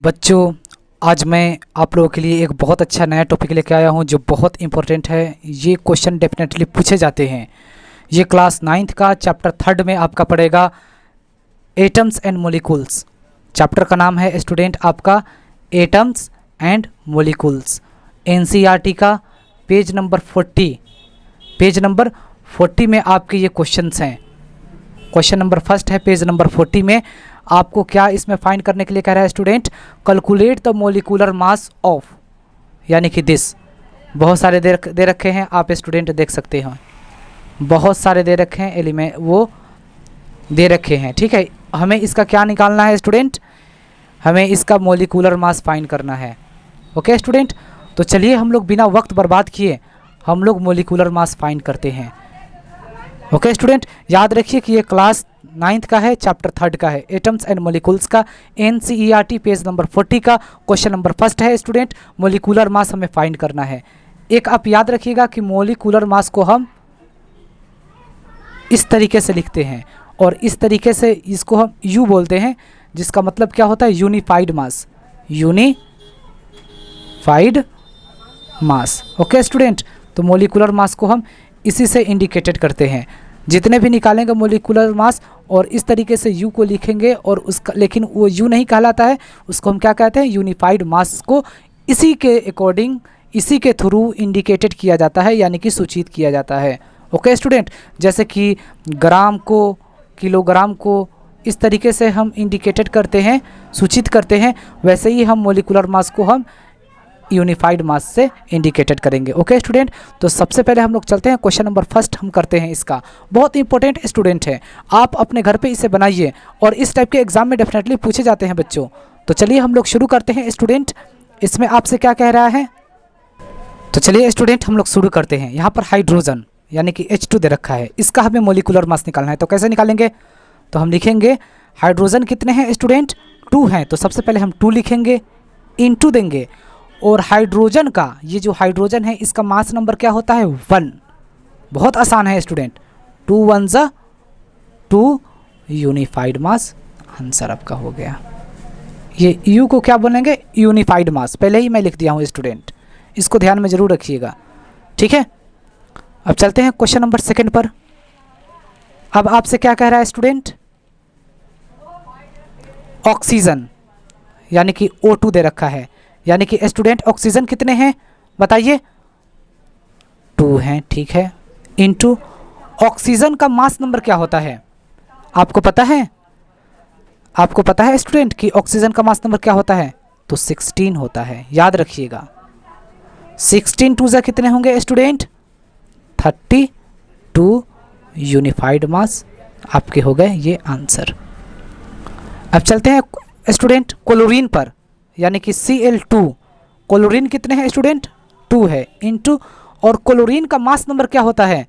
बच्चों, आज मैं आप लोगों के लिए एक बहुत अच्छा नया टॉपिक लेके आया हूं जो बहुत इंपॉर्टेंट है। ये क्वेश्चन डेफिनेटली पूछे जाते हैं। ये क्लास 9th का चैप्टर 3 में आपका पड़ेगा एटम्स एंड मोलिकुल्स। चैप्टर का नाम है स्टूडेंट आपका एटम्स एंड मोलिकुल्स। एनसीईआरटी का पेज नंबर 40 में आपके ये क्वेश्चंस हैं। क्वेश्चन नंबर फर्स्ट है पेज नंबर 40 में। आपको क्या इसमें फाइंड करने के लिए कह रहा है student? Calculate the molecular mass of, यानी कि दिस। बहुत सारे दे रखे हैं, आप स्टूडेंट देख सकते हैं। बहुत सारे दे रखे हैं, एलिमेंट वो दे रखे हैं। ठीक है, हमें इसका क्या निकालना है स्टूडेंट? हमें इसका मोलिकुलर मास फाइंड करना है। ओके स्टूडेंट, तो चलिए हम लोग बिना वक्त बर्बाद किए हम लोग मोलिकुलर मास फाइंड करते हैं। ओके स्टूडेंट, याद रखिए कि ये क्लास 9th का है, चैप्टर 3 का है, एटम्स एंड मोलिकुल्स का, एनसीईआरटी पेज नंबर 40 का। क्वेश्चन नंबर फर्स्ट है स्टूडेंट, मोलिकुलर मास हमें फाइंड करना है। एक आप याद रखिएगा कि मोलिकुलर मास को हम इस तरीके से लिखते हैं और इस तरीके से इसको हम यू बोलते हैं, जिसका मतलब क्या होता है? यूनिफाइड मास। यूनिफाइड मास। ओके स्टूडेंट, तो मोलिकुलर मास को हम इसी से इंडिकेटेड करते हैं। जितने भी निकालेंगे मोलिकुलर मास और इस तरीके से यू को लिखेंगे और उसका, लेकिन वो यू नहीं कहलाता है, उसको हम क्या कहते हैं? यूनिफाइड मास को इसी के अकॉर्डिंग, इसी के थ्रू इंडिकेटेड किया जाता है, यानी कि सूचित किया जाता है। ओके स्टूडेंट, जैसे कि ग्राम को, किलोग्राम को इस तरीके से हम इंडिकेटेड करते हैं, सूचित करते हैं, वैसे ही हम मोलिकुलर मास को हम यूनिफाइड मास से इंडिकेटेड करेंगे। ओके स्टूडेंट, तो सबसे पहले हम लोग चलते हैं क्वेश्चन नंबर फर्स्ट हम करते हैं। इसका बहुत इंपॉर्टेंट स्टूडेंट है, आप अपने घर पे इसे बनाइए और इस टाइप के एग्जाम में डेफिनेटली पूछे जाते हैं बच्चों। तो चलिए हम लोग शुरू करते हैं स्टूडेंट। इसमें आपसे क्या कह रहा है? तो चलिए स्टूडेंट हम लोग शुरू करते हैं। यहाँ पर हाइड्रोजन यानी कि H2 दे रखा है, इसका हमें मोलिकुलर मास निकालना है। तो कैसे निकालेंगे? तो हम लिखेंगे हाइड्रोजन कितने हैं स्टूडेंट? 2 हैं, तो सबसे पहले हम 2 लिखेंगे, इंटू देंगे। और हाइड्रोजन का, ये जो हाइड्रोजन है इसका मास नंबर क्या होता है? 1। बहुत आसान है स्टूडेंट, 2 1 ज़ा 2 यूनिफाइड मास। आंसर आपका हो गया। ये यू को क्या बोलेंगे? यूनिफाइड मास। पहले ही मैं लिख दिया हूँ स्टूडेंट, इसको ध्यान में ज़रूर रखिएगा। ठीक है, अब चलते हैं क्वेश्चन नंबर 2 पर। अब आपसे क्या कह रहा है स्टूडेंट? ऑक्सीजन यानी कि O2 दे रखा है, यानी कि स्टूडेंट ऑक्सीजन कितने हैं बताइए? 2 हैं, ठीक है। इनटू ऑक्सीजन का मास नंबर क्या होता है? आपको पता है? आपको पता है स्टूडेंट कि ऑक्सीजन का मास नंबर क्या होता है? तो 16 होता है, याद रखिएगा। 16 2 ज़ा कितने होंगे स्टूडेंट? 32 यूनिफाइड मास आपके हो गए ये आंसर। अब चलते हैं स्टूडेंट क्लोरीन पर, यानी कि Cl2। क्लोरीन कितने हैं स्टूडेंट? 2 है, इनटू, और क्लोरीन का मास नंबर क्या होता है?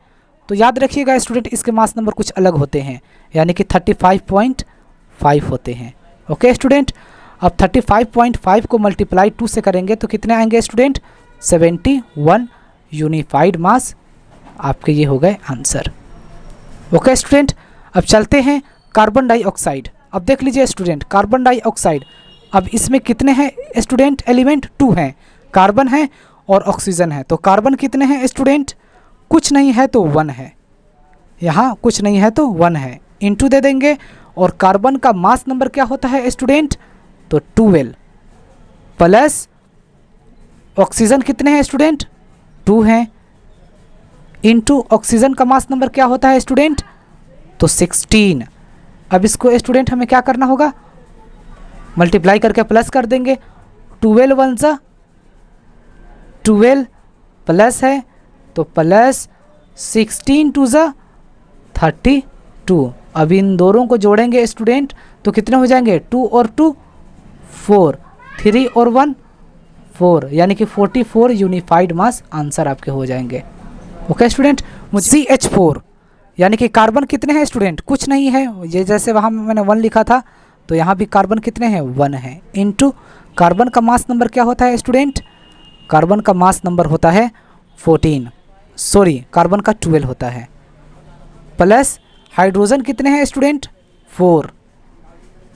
तो याद रखिएगा स्टूडेंट, इसके मास नंबर कुछ अलग होते हैं, यानी कि 35.5 होते हैं। ओके स्टूडेंट, अब 35.5 को मल्टीप्लाई 2 से करेंगे तो कितने आएंगे स्टूडेंट? 71 यूनिफाइड मास आपके ये हो गए आंसर। ओके स्टूडेंट, अब चलते हैं कार्बन डाइऑक्साइड। अब देख लीजिए स्टूडेंट, कार्बन डाइऑक्साइड, अब इसमें कितने हैं स्टूडेंट? एलिमेंट 2 हैं, कार्बन है और ऑक्सीजन है। तो कार्बन कितने हैं स्टूडेंट? कुछ नहीं है तो 1 है, यहाँ कुछ नहीं है तो 1 है, इनटू दे देंगे। और कार्बन का मास नंबर क्या होता है स्टूडेंट? तो 12 प्लस ऑक्सीजन कितने हैं स्टूडेंट? 2 हैं, इनटू ऑक्सीजन का मास नंबर क्या होता है स्टूडेंट? तो 16। अब इसको स्टूडेंट हमें क्या करना होगा? मल्टीप्लाई करके प्लस कर देंगे। 12 1 ज़ा 12 प्लस है तो प्लस 16 2 ज़ा 32। अब इन दोनों को जोड़ेंगे स्टूडेंट तो कितने हो जाएंगे? 2 और 2 4, 3 और 1 4, यानी कि 44 यूनिफाइड मास आंसर आपके हो जाएंगे। ओके स्टूडेंट, CH4 यानी कि कार्बन कितने हैं स्टूडेंट? कुछ नहीं है, ये जैसे वहाँ मैंने 1 लिखा था तो यहाँ भी कार्बन कितने हैं? 1 है, इनटू कार्बन का मास नंबर क्या होता है स्टूडेंट? कार्बन का मास नंबर होता है 14, सॉरी कार्बन का 12 होता है, प्लस हाइड्रोजन कितने हैं स्टूडेंट? 4,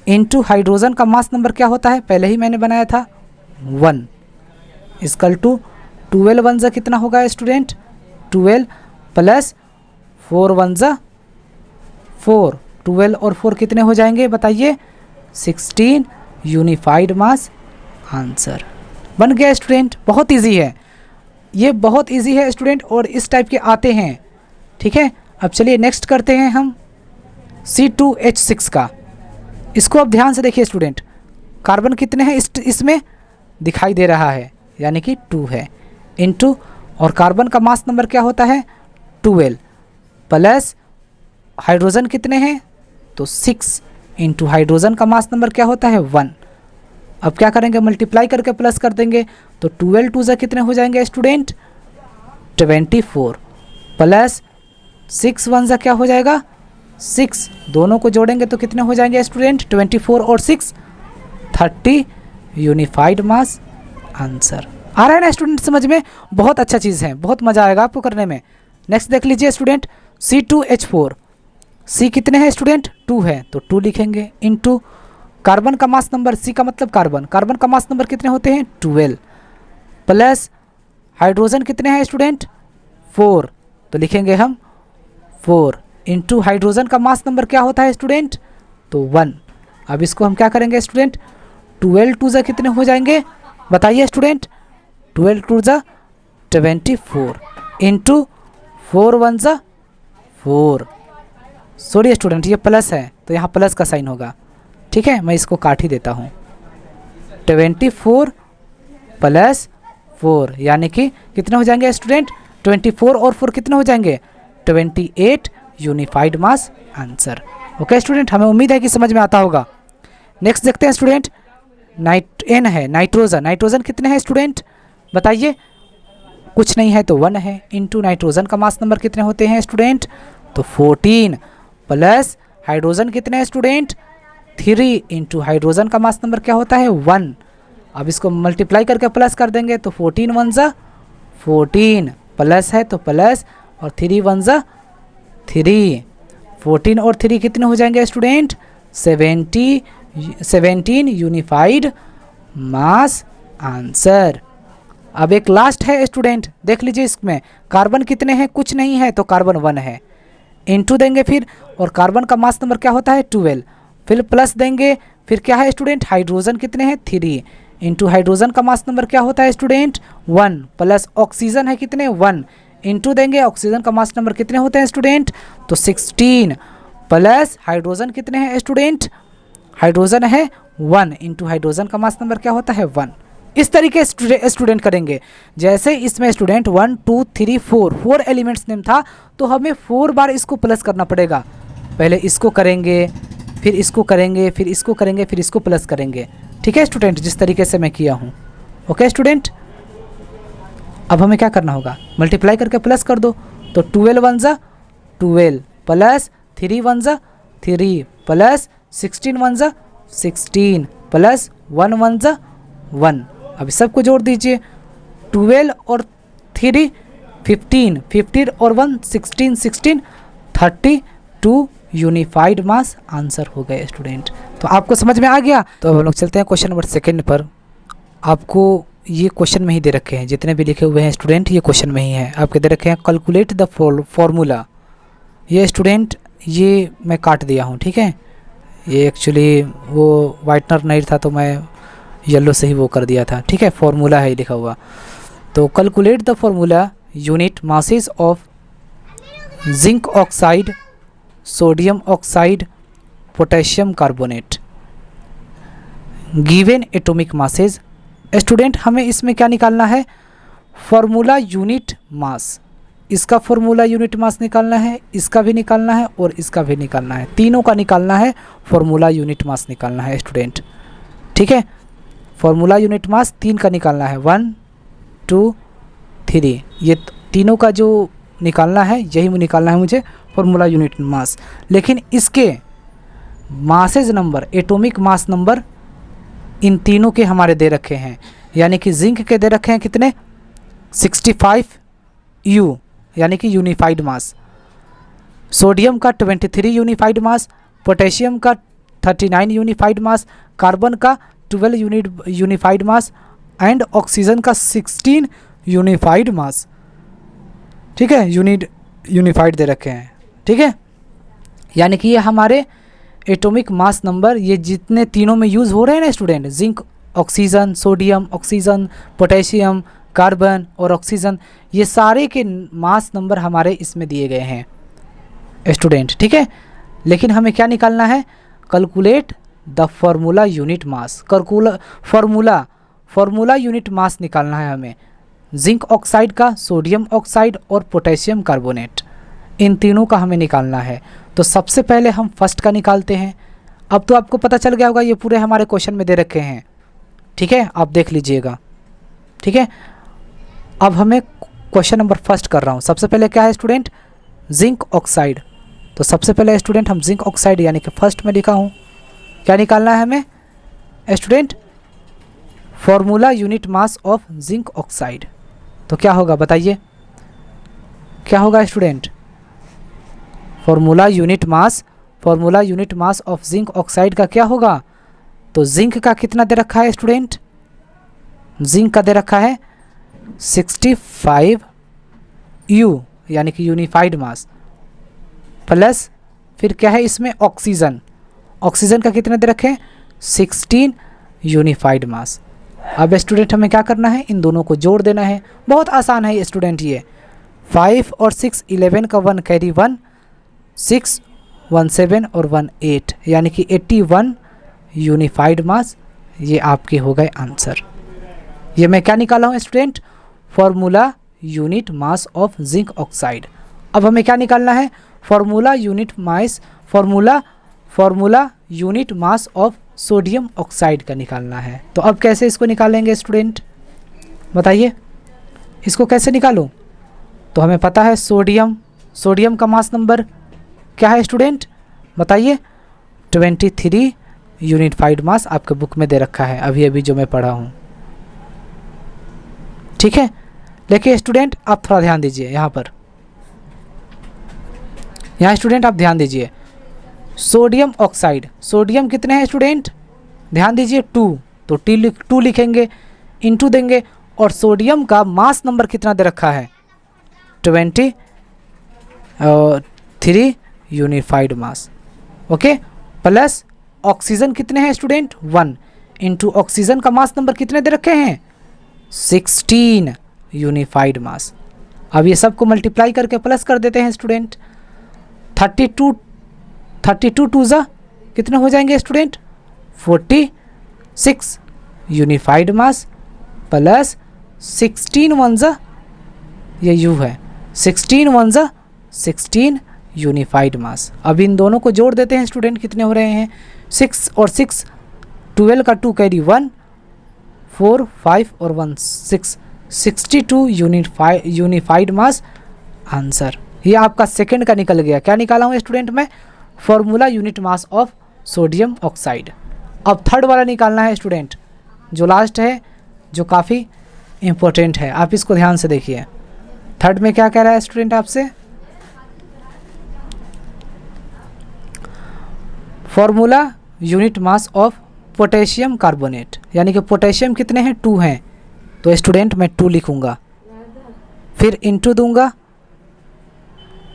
इनटू हाइड्रोजन का मास नंबर क्या होता है, पहले ही मैंने बनाया था 1 इक्वल टू 12 वन ज़ा कितना होगा स्टूडेंट, 12 प्लस 4 वन ज़ा 4, 12 और 4 कितने हो जाएंगे बताइए, 16 यूनिफाइड मास आंसर बन गया स्टूडेंट। बहुत इजी है ये, बहुत इजी है स्टूडेंट, और इस टाइप के आते हैं। ठीक है, अब चलिए नेक्स्ट करते हैं हम C2H6 का। इसको अब ध्यान से देखिए स्टूडेंट, कार्बन कितने हैं इसमें दिखाई दे रहा है, यानी कि 2 है, इनटू और कार्बन का मास नंबर क्या होता है 12 प्लस हाइड्रोजन कितने हैं तो 6 इंटू हाइड्रोजन का मास नंबर क्या होता है 1। अब क्या करेंगे, मल्टीप्लाई करके प्लस कर देंगे, तो 12 टू ज़ा कितने हो जाएंगे स्टूडेंट 24 प्लस 6 वन ज़ा क्या हो जाएगा 6, दोनों को जोड़ेंगे तो कितने हो जाएंगे स्टूडेंट 24 और 6 30 यूनिफाइड मास आंसर। आ रहा है ना स्टूडेंट समझ में, बहुत अच्छा चीज़ है, बहुत मज़ा आएगा आपको करने में। नेक्स्ट देख लीजिए स्टूडेंट C2H4, C कितने हैं स्टूडेंट 2 है तो 2 लिखेंगे, इनटू कार्बन का मास नंबर, C का मतलब कार्बन, कार्बन का मास नंबर कितने होते हैं 12 प्लस हाइड्रोजन कितने हैं स्टूडेंट 4 तो लिखेंगे हम 4 इंटू हाइड्रोजन का मास नंबर क्या होता है स्टूडेंट तो 1। अब इसको हम क्या करेंगे स्टूडेंट 12 टू ज़ा कितने हो जाएंगे बताइए स्टूडेंट, 12 टू ज़ा 24 इंटू 4 वन ज़ा 4। सॉरी स्टूडेंट ये प्लस है तो यहाँ प्लस का साइन होगा, ठीक है, मैं इसको काट ही देता हूँ। 24 प्लस 4 यानी कि कितने हो जाएंगे स्टूडेंट 24 और 4 कितने हो जाएंगे 28 यूनिफाइड मास आंसर। ओके स्टूडेंट, हमें उम्मीद है कि समझ में आता होगा। नेक्स्ट देखते हैं स्टूडेंट, N है नाइट्रोजन, नाइट्रोजन कितने हैं स्टूडेंट बताइए, कुछ नहीं है तो 1 है, इनटू नाइट्रोजन का मास नंबर कितने होते हैं स्टूडेंट तो 14 प्लस हाइड्रोजन कितने हैं स्टूडेंट 3 इंटू हाइड्रोजन का मास नंबर क्या होता है 1। अब इसको मल्टीप्लाई करके प्लस कर देंगे तो 14 वन ज़ा 14 प्लस है तो प्लस और 3 वन ज़ा 3, 14 और 3 कितने हो जाएंगे स्टूडेंट 17 यूनिफाइड मास आंसर। अब एक लास्ट है स्टूडेंट, देख लीजिए इसमें कार्बन कितने हैं, कुछ नहीं है तो कार्बन 1 है, इनटू देंगे फिर और कार्बन का मास नंबर क्या होता है 12, फिर प्लस देंगे, फिर क्या है स्टूडेंट हाइड्रोजन कितने हैं 3 इंटू हाइड्रोजन का मास नंबर क्या होता है स्टूडेंट 1 प्लस ऑक्सीजन है कितने 1 इंटू देंगे ऑक्सीजन का मास नंबर कितने होते हैं स्टूडेंट तो 16 प्लस हाइड्रोजन कितने हैं स्टूडेंट, हाइड्रोजन है 1 इंटू हाइड्रोजन का मास नंबर क्या होता है 1। इस तरीके स्टूडेंट करेंगे। जैसे इसमें स्टूडेंट 1 2 3 4 एलिमेंट्स नेम था तो हमें 4 बार इसको प्लस करना पड़ेगा। पहले इसको करेंगे, फिर इसको करेंगे, फिर इसको करेंगे, फिर इसको प्लस करेंगे। ठीक है स्टूडेंट, जिस तरीके से मैं किया हूँ। ओके स्टूडेंट, अब हमें क्या करना होगा, मल्टीप्लाई करके प्लस कर दो तो 12 वन ज़ा 12 प्लस 3 वन ज़ा 3 प्लस 16 वन ज़ा 16 प्लस 1 वन ज़ा 1। अब सबको जोड़ दीजिए, 12 और 3 15, 15 और 1 16, 16 32 यूनिफाइड मास आंसर हो गए स्टूडेंट। तो आपको समझ में आ गया। तो अब हम लोग चलते हैं क्वेश्चन नंबर 2 पर। आपको ये क्वेश्चन में ही दे रखे हैं, जितने भी लिखे हुए हैं स्टूडेंट ये क्वेश्चन में ही है। आपके दे रखे हैं कैलकुलेट द फॉर्मूला। ये स्टूडेंट ये मैं काट दिया हूँ, ठीक है, ये एक्चुअली वो वाइटनर नहीं था तो मैं येलो से ही वो कर दिया था, ठीक है, फॉर्मूला है लिखा हुआ। तो calculate the formula unit masses of zinc oxide, sodium oxide, potassium carbonate given atomic masses. Student हमें इसमें क्या निकालना है, फॉर्मूला यूनिट मास। इसका फॉर्मूला यूनिट मास निकालना है, इसका भी निकालना है और इसका भी निकालना है, तीनों का निकालना है, फॉर्मूला यूनिट मास निकालना है स्टूडेंट। ठीक है, फॉर्मूला यूनिट मास 3 का निकालना है, 1 2 3, ये तीनों का जो निकालना है यही निकालना है मुझे फॉर्मूला यूनिट मास। लेकिन इसके masses number, atomic mass number in तीनों के हमारे दे रखे हैं, यानी कि जिंक के दे रखे हैं कितने 65 यू यानी कि यूनिफाइड मास, सोडियम का 23 यूनिफाइड मास, पोटेशियम का 39 यूनिफाइड मास, कार्बन का 12 यूनिफाइड मास एंड ऑक्सीजन का 16 यूनिफाइड मास। ठीक है, यूनिफाइड दे रखे हैं। ठीक है, यानी कि ये हमारे एटॉमिक मास नंबर, ये जितने तीनों में यूज़ हो रहे हैं ना student, zinc oxygen, sodium oxygen, potassium carbon और ऑक्सीजन, ये सारे के मास नंबर हमारे इसमें दिए गए हैं स्टूडेंट। ठीक है, लेकिन हमें क्या निकालना है, calculate the formula unit mass. Formula unit mass निकालना है हमें जिंक ऑक्साइड का, सोडियम ऑक्साइड और पोटेशियम कार्बोनेट, इन तीनों का हमें निकालना है। तो सबसे पहले हम फर्स्ट का निकालते हैं। अब तो आपको पता चल गया होगा, ये पूरे हमारे क्वेश्चन में दे रखे हैं। ठीक है, आप देख लीजिएगा। ठीक है, अब हमें क्वेश्चन नंबर फर्स्ट कर रहा हूँ। सबसे पहले क्या है स्टूडेंट, जिंक ऑक्साइड। तो सबसे पहले स्टूडेंट हम जिंक ऑक्साइड यानी कि फर्स्ट में लिखा हूँ, क्या निकालना है हमें student, formula unit mass of zinc oxide. तो क्या होगा बताइए, क्या होगा student, formula unit mass of zinc oxide का क्या होगा। तो जिंक का कितना दे रखा है स्टूडेंट, जिंक का दे रखा है 65 यू यानी कि यूनिफाइड मास, प्लस फिर क्या है इसमें ऑक्सीजन, ऑक्सीजन का कितना दे रखे हैं 16 यूनिफाइड मास। अब स्टूडेंट हमें क्या करना है, इन दोनों को जोड़ देना है। बहुत आसान है स्टूडेंट, ये 5 और 6 11 का 1 कैरी 1, 6 1 7 और 1 8 यानी कि 81 यूनिफाइड मास। ये आपके हो गए आंसर। ये मैं क्या निकाला हूँ student, formula unit mass of zinc oxide. अब हमें क्या निकालना है, formula unit mass of sodium oxide का निकालना है। तो अब कैसे इसको निकालेंगे स्टूडेंट, बताइए इसको कैसे निकालूं। तो हमें पता है सोडियम का मास नंबर क्या है स्टूडेंट, बताइए 23 यूनिफाइड मास, आपके बुक में दे रखा है अभी अभी जो मैं पढ़ा हूँ। ठीक है, लेकिन स्टूडेंट आप थोड़ा ध्यान दीजिए यहाँ पर, यहाँ स्टूडेंट आप ध्यान दीजिए, सोडियम ऑक्साइड, सोडियम कितने हैं स्टूडेंट, ध्यान दीजिए 2, तो 2 लिखेंगे, इनटू देंगे, और सोडियम का मास नंबर कितना दे रखा है 23 यूनिफाइड मास। ओके, प्लस ऑक्सीजन कितने हैं स्टूडेंट 1, इंटू ऑक्सीजन का मास नंबर कितने दे रखे हैं 16 यूनिफाइड मास। अब ये सबको मल्टीप्लाई करके प्लस कर देते हैं स्टूडेंट, 32 टू ज़ा कितने हो जाएंगे स्टूडेंट 46 यूनिफाइड मास, प्लस 16 1 ज़ा, ये यू है 16 1 ज़ा 16 यूनिफाइड मास। अब इन दोनों को जोड़ देते हैं स्टूडेंट, कितने हो रहे हैं 6 और 6, 12 का 2 कैरी 1, 4 5 और 1 6, 62 यूनिफाइड मास आंसर। ये आपका सेकंड का निकल गया। क्या निकाला हूँ स्टूडेंट मैं, formula unit mass of sodium oxide. अब थर्ड वाला निकालना है स्टूडेंट, जो लास्ट है, जो काफ़ी इम्पोर्टेंट है, आप इसको ध्यान से देखिए। थर्ड में क्या कह रहा है स्टूडेंट आपसे, formula unit mass of potassium carbonate, यानी कि पोटेशियम कितने हैं 2 हैं, तो स्टूडेंट मैं 2 लिखूँगा, फिर इंटू दूंगा,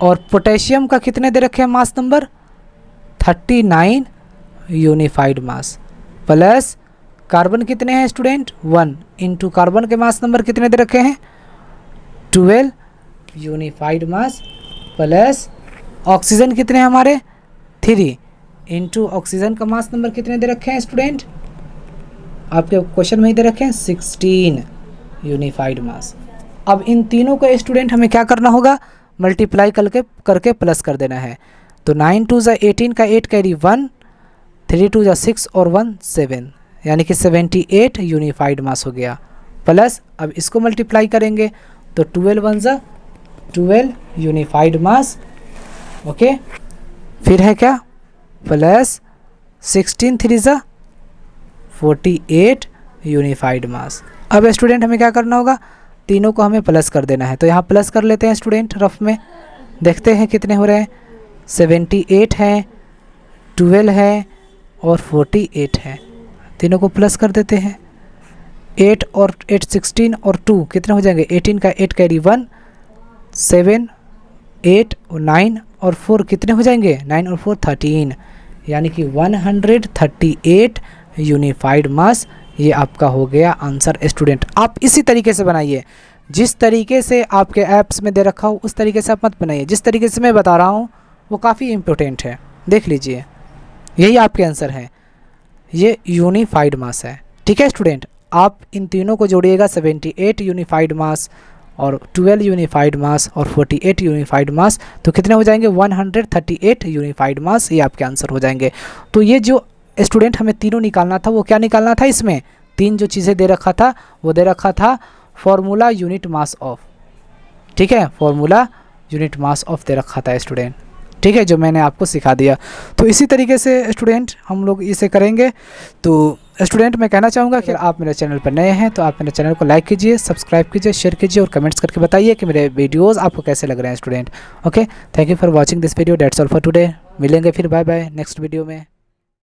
और पोटेशियम का कितने दे रखे हैं मास नंबर 39 यूनिफाइड मास, प्लस कार्बन कितने हैं स्टूडेंट 1, इंटू कार्बन के मास नंबर कितने दे रखे हैं 12 यूनिफाइड मास, प्लस ऑक्सीजन कितने हैं हमारे 3, इंटू ऑक्सीजन का मास नंबर कितने दे रखे हैं स्टूडेंट, आपके क्वेश्चन में ही दे रखे हैं 16 यूनिफाइड मास। अब इन तीनों को स्टूडेंट हमें क्या करना होगा, मल्टीप्लाई करके प्लस कर देना है। तो 9 2 ज़ा 18 का 8 कैरी 1, 3 2 ज़ा 6 और 1 7, यानी कि 78 यूनिफाइड मास हो गया, प्लस अब इसको मल्टीप्लाई करेंगे तो 12 1 ज़ा 12 यूनिफाइड मास। ओके, फिर है क्या प्लस 16 3 ज़ा 48 यूनिफाइड मास। अब स्टूडेंट हमें क्या करना होगा, तीनों को हमें प्लस कर देना है। तो यहाँ प्लस कर लेते हैं स्टूडेंट, रफ में देखते हैं कितने हो रहे हैं, 78 हैं, 12 है और 48 है, तीनों को प्लस कर देते हैं। 8 और 8 16 और 2 कितने हो जाएंगे, 18 का 8 कैरी 1, 7 8 और 9 और 4 कितने हो जाएंगे, 9 और 4 13, यानी कि 138 यूनिफाइड मास। ये आपका हो गया आंसर स्टूडेंट। आप इसी तरीके से बनाइए, जिस तरीके से आपके ऐप्स में दे रखा हो उस तरीके से आप मत बनाइए, जिस तरीके से मैं बता रहा हूँ वो काफ़ी इम्पोर्टेंट है। देख लीजिए, यही आपके आंसर है, ये यूनिफाइड मास है। ठीक है स्टूडेंट, आप इन तीनों को जोड़िएगा, 78 यूनिफाइड मास और 12 यूनिफाइड मास और 48 यूनिफाइड मास, तो कितने हो जाएंगे, 138 यूनिफाइड मास। ये आपके आंसर हो जाएंगे। तो ये जो स्टूडेंट हमें तीनों निकालना था, वो क्या निकालना था, इसमें तीन जो चीज़ें दे रखा था वो दे रखा था फॉर्मूला यूनिट मास ऑफ, ठीक है, फॉर्मूला यूनिट मास ऑफ दे रखा था स्टूडेंट। ठीक है, जो मैंने आपको सिखा दिया। तो इसी तरीके से स्टूडेंट हम लोग इसे करेंगे। तो स्टूडेंट मैं कहना चाहूँगा कि आप मेरे चैनल पर नए हैं तो आप मेरे चैनल को लाइक कीजिए, सब्सक्राइब कीजिए, शेयर कीजिए और कमेंट्स करके बताइए कि मेरे वीडियोस आपको कैसे लग रहे हैं student. Okay, thank you for watching this video, that's all for today. मिलेंगे फिर, बाय बाय नेक्स्ट वीडियो में।